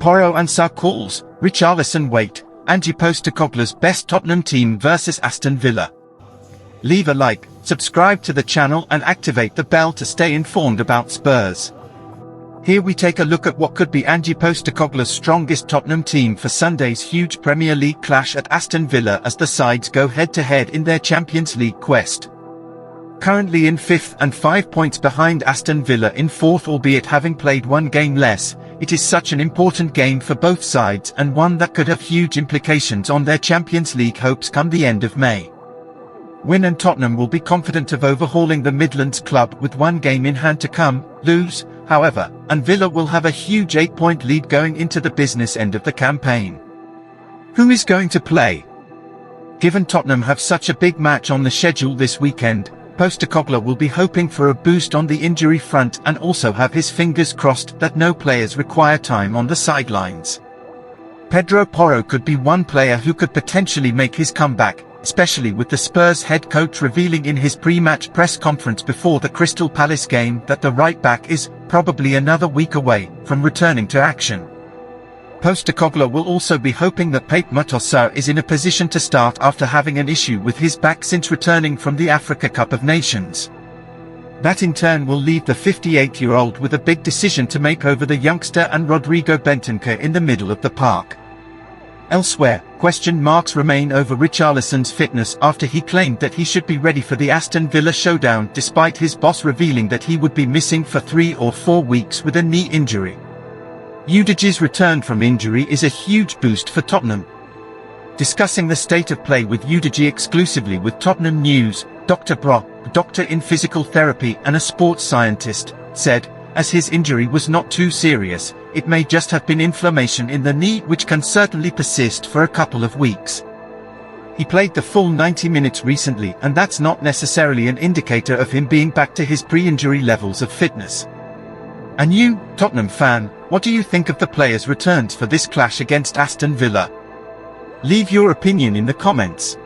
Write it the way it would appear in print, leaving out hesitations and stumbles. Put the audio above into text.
Porro and Sarr calls, Richarlison wait, Ange Postecoglou's best Tottenham team versus Aston Villa. Leave a like, subscribe to the channel and activate the bell to stay informed about Spurs. Here we take a look at what could be Ange Postecoglou's strongest Tottenham team for Sunday's huge Premier League clash at Aston Villa as the sides go head-to-head in their Champions League quest. Currently in 5th and 5 points behind Aston Villa in 4th, albeit having played one game less, it is such an important game for both sides and one that could have huge implications on their Champions League hopes come the end of May. Win and Tottenham will be confident of overhauling the Midlands club with one game in hand to come. Lose, however, and Villa will have a huge 8-point lead going into the business end of the campaign. Who is going to play? Given Tottenham have such a big match on the schedule this weekend, Postecoglou will be hoping for a boost on the injury front and also have his fingers crossed that no players require time on the sidelines. Pedro Porro could be one player who could potentially make his comeback, especially with the Spurs head coach revealing in his pre-match press conference before the Crystal Palace game that the right-back is probably another week away from returning to action. Postecoglou will also be hoping that more .Sign is in a position to start after having an issue with his back since returning from the Africa Cup of Nations. That in turn will leave the 58-year-old with a big decision to make over the youngster and Rodrigo Bentancur in the middle of the park. Elsewhere, question marks remain over Richarlison's fitness after he claimed that he should be ready for the Aston Villa showdown despite his boss revealing that he would be missing for 3 or 4 weeks with a knee injury. Udige's return from injury is a huge boost for Tottenham. Discussing the state of play with Udige exclusively with Tottenham News, Dr. Bro, a doctor in physical therapy and a sports scientist, said, as his injury was not too serious, it may just have been inflammation in the knee which can certainly persist for a couple of weeks. He played the full 90 minutes recently and that's not necessarily an indicator of him being back to his pre-injury levels of fitness. And you, Tottenham fan, what do you think of the players' returns for this clash against Aston Villa? Leave your opinion in the comments.